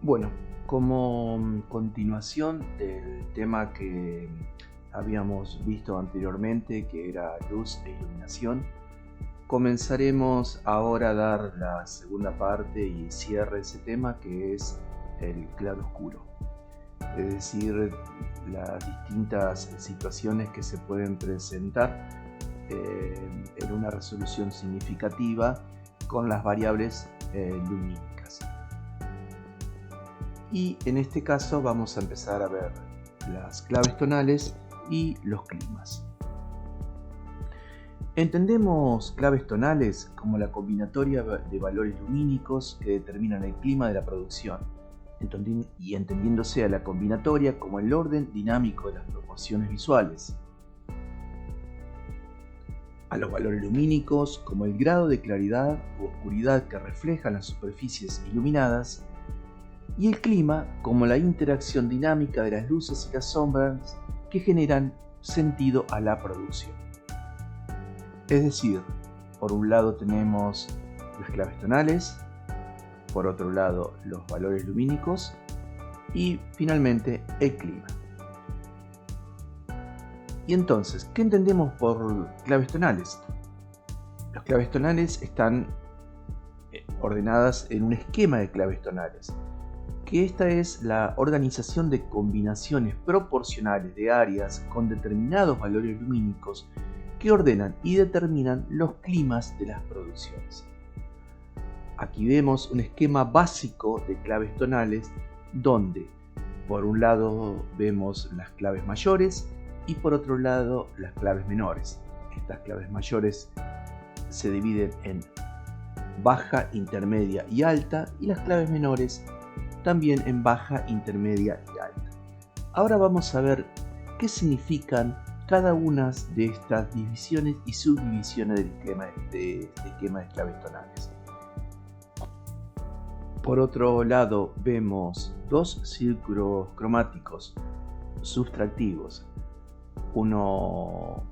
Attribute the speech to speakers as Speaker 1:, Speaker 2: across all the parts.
Speaker 1: Bueno, como continuación del tema que habíamos visto anteriormente, que era luz e iluminación, comenzaremos ahora a dar la segunda parte y cierre de ese tema, que es el claroscuro. Es decir, las distintas situaciones que se pueden presentar en una resolución significativa con las variables lumínicas. Y en este caso vamos a empezar a ver las claves tonales y los climas. Entendemos claves tonales como la combinatoria de valores lumínicos que determinan el clima de la producción, y entendiéndose a la combinatoria como el orden dinámico de las proporciones visuales. A los valores lumínicos como el grado de claridad u oscuridad que reflejan las superficies iluminadas, y el clima como la interacción dinámica de las luces y las sombras que generan sentido a la producción. Es decir, por un lado tenemos las claves tonales, por otro lado los valores lumínicos y finalmente el clima. Y entonces, ¿qué entendemos por claves tonales? Las claves tonales están ordenadas en un esquema de claves tonales, que esta es la organización de combinaciones proporcionales de áreas con determinados valores lumínicos que ordenan y determinan los climas de las producciones. Aquí vemos un esquema básico de claves tonales donde por un lado vemos las claves mayores y por otro lado las claves menores. Estas claves mayores se dividen en baja, intermedia y alta, y las claves menores también en baja, intermedia y alta. Ahora vamos a ver qué significan cada una de estas divisiones y subdivisiones del esquema de claves tonales. Por otro lado, vemos dos círculos cromáticos subtractivos. Uno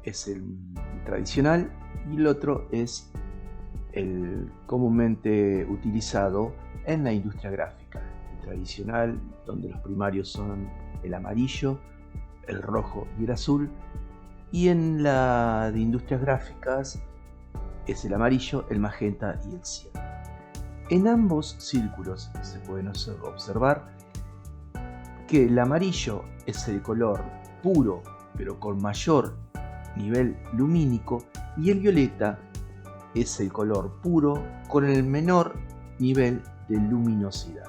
Speaker 1: es el tradicional y el otro es el comúnmente utilizado en la industria gráfica. El tradicional, donde los primarios son el amarillo, el rojo y el azul, y en la de industrias gráficas es el amarillo, el magenta y el cian. En ambos círculos se pueden observar que el amarillo es el color puro pero con mayor nivel lumínico, y el violeta es el color puro con el menor nivel de luminosidad.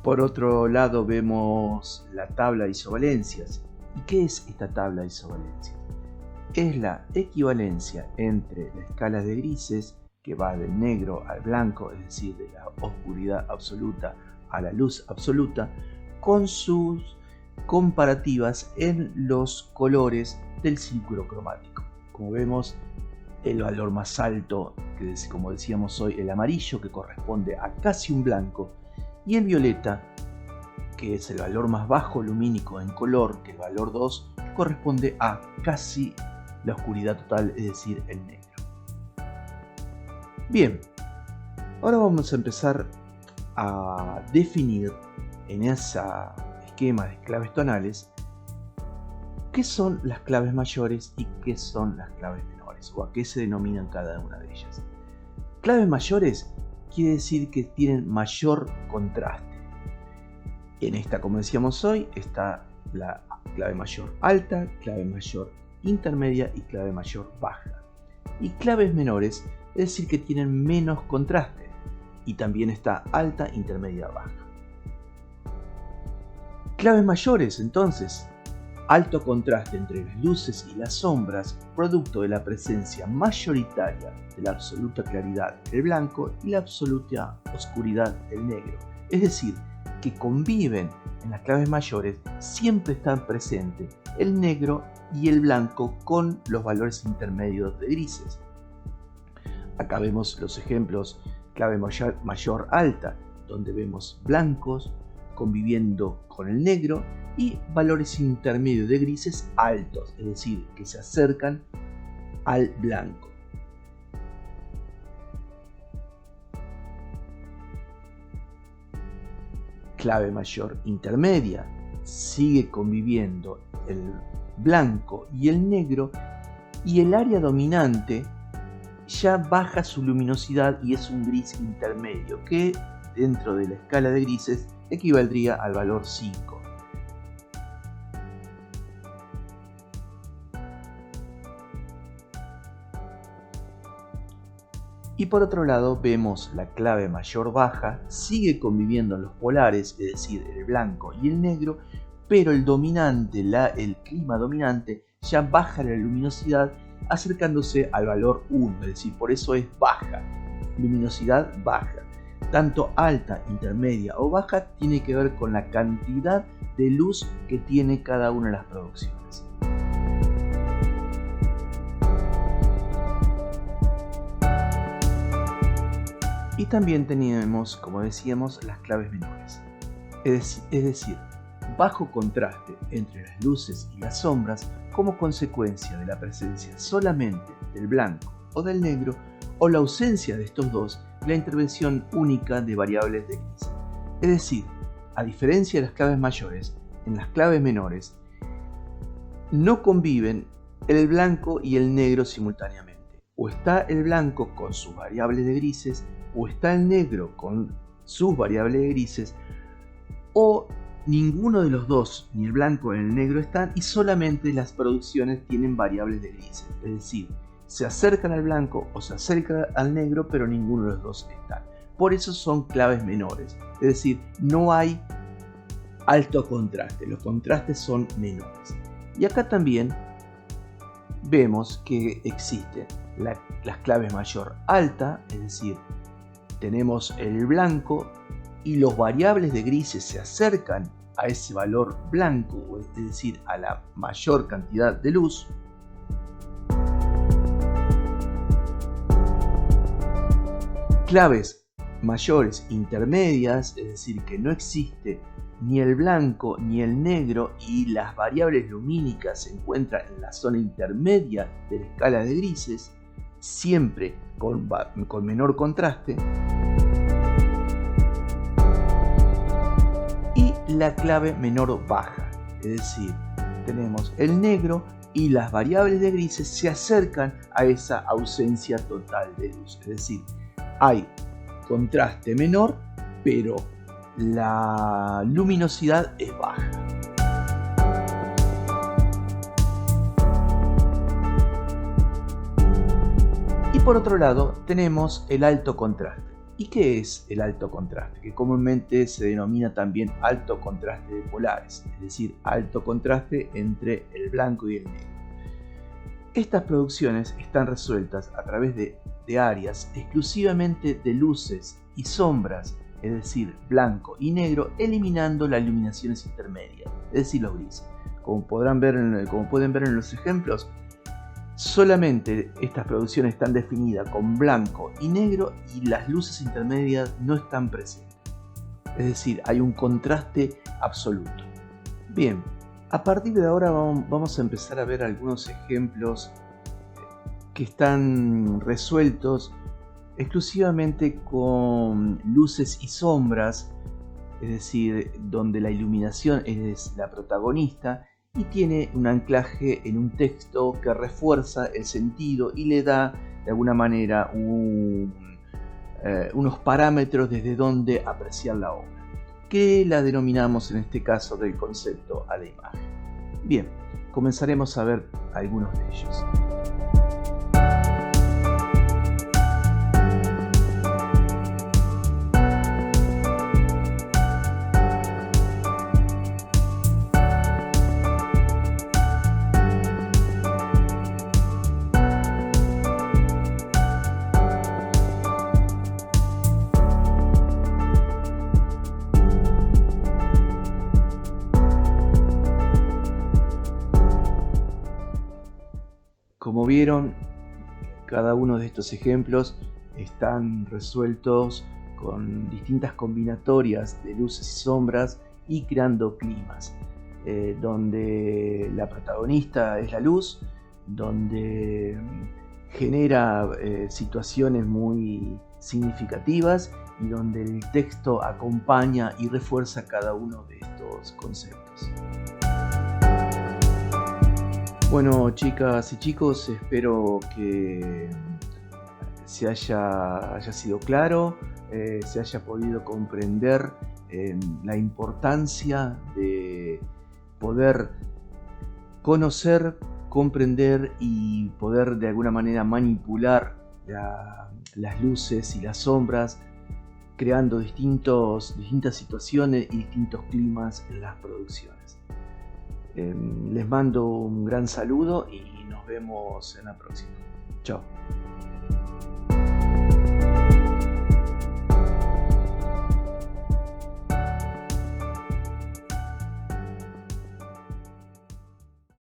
Speaker 1: Por otro lado vemos la tabla de isovalencias. ¿Y qué es esta tabla de isovalencias? Es la equivalencia entre la escala de grises, que va del negro al blanco, es decir, de la oscuridad absoluta a la luz absoluta, con sus comparativas en los colores del círculo cromático. Como vemos, el valor más alto, que es, como decíamos hoy, el amarillo, que corresponde a casi un blanco, y el violeta, que es el valor más bajo lumínico en color, que el valor 2, corresponde a casi la oscuridad total, es decir, el negro. Bien, ahora vamos a empezar a definir en ese esquema de claves tonales qué son las claves mayores y qué son las claves menores, o a qué se denominan cada una de ellas. Claves mayores quiere decir que tienen mayor contraste. En esta, como decíamos hoy, está la clave mayor alta, clave mayor intermedia y clave mayor baja. Y claves menores, es decir, que tienen menos contraste, y también está alta, intermedia, baja. Claves mayores, entonces, alto contraste entre las luces y las sombras, producto de la presencia mayoritaria de la absoluta claridad del blanco y la absoluta oscuridad del negro. Es decir, que conviven en las claves mayores, siempre están presentes el negro y el blanco con los valores intermedios de grises. Acá vemos los ejemplos: clave mayor alta, donde vemos blancos conviviendo con el negro, y valores intermedios de grises altos, es decir, que se acercan al blanco. clave mayor intermedia, sigue conviviendo el blanco y el negro, y el área dominante ya baja su luminosidad y es un gris intermedio, que dentro de la escala de grises equivaldría al valor 5. Y por otro lado vemos la clave mayor baja, sigue conviviendo en los polares, es decir, el blanco y el negro, pero el dominante, el clima dominante, ya baja la luminosidad acercándose al valor 1, es decir, por eso es baja, luminosidad baja. Tanto alta, intermedia o baja tiene que ver con la cantidad de luz que tiene cada una de las producciones. Y también tenemos, como decíamos, las claves menores. Es decir, bajo contraste entre las luces y las sombras como consecuencia de la presencia solamente del blanco o del negro, o la ausencia de estos dos, la intervención única de variables de gris. Es decir, a diferencia de las claves mayores, en las claves menores no conviven el blanco y el negro simultáneamente. O está el blanco con sus variables de grises, o está el negro con sus variables de grises, o ninguno de los dos, ni el blanco ni el negro están, y solamente las producciones tienen variables de grises. Es decir, se acercan al blanco o se acercan al negro, pero ninguno de los dos están. Por eso son claves menores. Es decir, no hay alto contraste, los contrastes son menores. Y acá también vemos que existen las claves mayor alta, es decir, tenemos el blanco y los variables de grises se acercan a ese valor blanco, es decir, a la mayor cantidad de luz. Claves mayores intermedias, es decir, que no existe ni el blanco ni el negro y las variables lumínicas se encuentran en la zona intermedia de la escala de grises, siempre con menor contraste. Y la clave menor baja, es decir, tenemos el negro y las variables de grises se acercan a esa ausencia total de luz, es decir, hay contraste menor, pero la luminosidad es baja. Y por otro lado tenemos el alto contraste. ¿Y qué es el alto contraste? Que comúnmente se denomina también alto contraste de polares, es decir, alto contraste entre el blanco y el negro. Estas producciones están resueltas a través de áreas exclusivamente de luces y sombras, es decir, blanco y negro, eliminando las iluminaciones intermedias, es decir, los grises. Como pueden ver en los ejemplos, solamente estas producciones están definidas con blanco y negro y las luces intermedias no están presentes. Es decir, hay un contraste absoluto. Bien, a partir de ahora vamos a empezar a ver algunos ejemplos que están resueltos exclusivamente con luces y sombras, es decir, donde la iluminación es la protagonista y tiene un anclaje en un texto que refuerza el sentido y le da de alguna manera unos parámetros desde donde apreciar la obra, que la denominamos en este caso del concepto a la imagen. Bien, comenzaremos a ver algunos de ellos. Como vieron, cada uno de estos ejemplos están resueltos con distintas combinatorias de luces y sombras y creando climas, donde la protagonista es la luz, donde genera situaciones muy significativas y donde el texto acompaña y refuerza cada uno de estos conceptos. Bueno, chicas y chicos, espero que se haya sido claro, se haya podido comprender la importancia de poder conocer, comprender y poder de alguna manera manipular las luces y las sombras, creando distintas situaciones y distintos climas en las producciones. Les mando un gran saludo y nos vemos en la próxima. Chao.